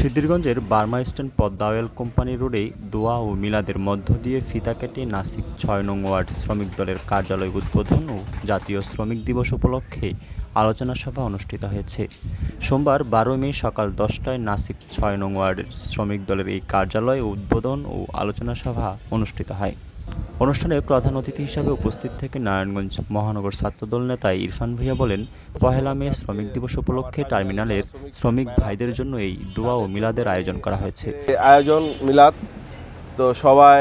সিদ্ধিরগঞ্জের Burma stand Padma oil company রোডে দোয়া ও মিলাদের মধ্য দিয়ে ফিতা কেটে নাসিক ৬ নং ওয়ার্ড শ্রমিক দলের কার্যালয় উদ্বোধন ও জাতীয় শ্রমিক দিবস উপলক্ষে আলোচনা সভা অনুষ্ঠিত হয়েছে। সোমবার ১২ মে সকাল ১০টায় নাসিক ৬ নং ওয়ার্ডের শ্রমিক দলের এই কার্যালয় উদ্বোধন ও আলোচনা সভা অনুষ্ঠিত হয়। অনুষ্ঠানে প্রধান অতিথি হিসাবে উপস্থিত থেকে নারায়ণগঞ্জ মহানগর ছাত্রদল নেতা ইরফান ভূঁইয়া বলেন, পহেলা মে শ্রমিক দিবস উপলক্ষে টার্মিনালের শ্রমিক ভাইদের জন্য এই দোয়া ও মিলাদের আয়োজন করা হয়েছে। আয়োজন মিলাদ, তো সবাই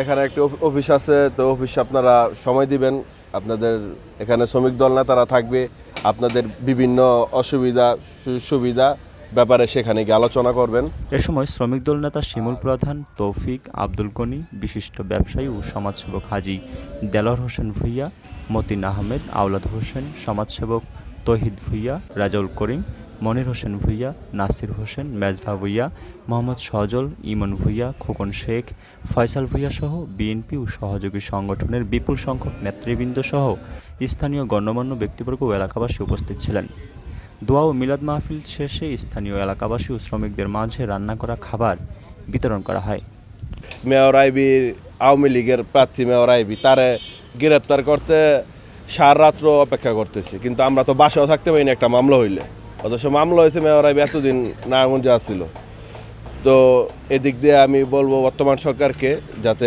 এখানে একটি অফিস আছে, তো অফিসে আপনারা সময় দিবেন। আপনাদের এখানে শ্রমিক দল নেতারা থাকবে, আপনাদের বিভিন্ন অসুবিধা সুবিধা ব্যাপারে সেখানে গিয়ে আলোচনা করবেন। এ সময় শ্রমিক দল নেতা শিমুল প্রধান, তৌফিক, আব্দুল গনি, বিশিষ্ট ব্যবসায়ী ও সমাজসেবক হাজী দেলোয়ার হোসেন ভূঁইয়া, মতিন আহমেদ, আওলাদ হোসেন, সমাজসেবক তৌহিদ ভূঁইয়া, রাজাউল করিম, মনির হোসেন ভূঁইয়া, নাসির হোসেন, মেজভা ভূঁইয়া, মোহাম্মদ সজল, ইমন ভূঁইয়া, খোকন শেখ, ফয়সাল ভূঁইয়া সহ বিএনপি ও সহযোগী সংগঠনের বিপুল সংখ্যক নেতৃবৃন্দ সহ স্থানীয় গণ্যমান্য ব্যক্তিবর্গ ও এলাকাবাসী উপস্থিত ছিলেন। দোয়া ও মিলাদ মাহফিল শেষে স্থানীয় এলাকাবাসী ও শ্রমিকদের মাঝে রান্না করা খাবার বিতরণ করা হয়। মেয়র আইবির আওয়ামী লীগের প্রার্থী মেয়র আইবি তারে গ্রেপ্তার করতে সারারাত্র অপেক্ষা করতেছি, কিন্তু আমরা তো বাসাও থাকতে পারি না একটা মামলা হইলে। অথচ মামলা হয়েছে মেয়র আইবি এতদিন নারায়ণগঞ্জে আসছিল। তো এদিক দিয়ে আমি বলবো বর্তমান সরকারকে, যাতে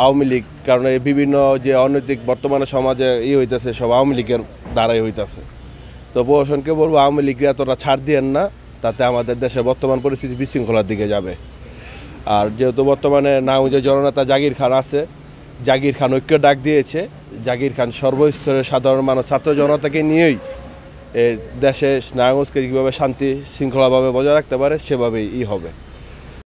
আওয়ামী লীগ, কারণ এই বিভিন্ন যে অনৈতিক বর্তমানে সমাজে হইতেছে সব আওয়ামী লীগের দ্বারাই হইতেছে। তো প্রশাসনকে বলবো আওয়ামী লীগকে এতটা ছাড় দিয়েন না, তাতে আমাদের দেশে বর্তমান পরিস্থিতি বিশৃঙ্খলার দিকে যাবে। আর যেহেতু বর্তমানে নারায়ণগঞ্জের জননেতা জাগির খান আছে, জাগির খান ঐক্য ডাক দিয়েছে। জাগির খান সর্বস্তরের সাধারণ মানুষ ছাত্র জনতাকে নিয়েই দেশে নারায়ণগঞ্জকে কীভাবে শান্তি শৃঙ্খলাভাবে বজায় রাখতে পারে সেভাবেই হবে।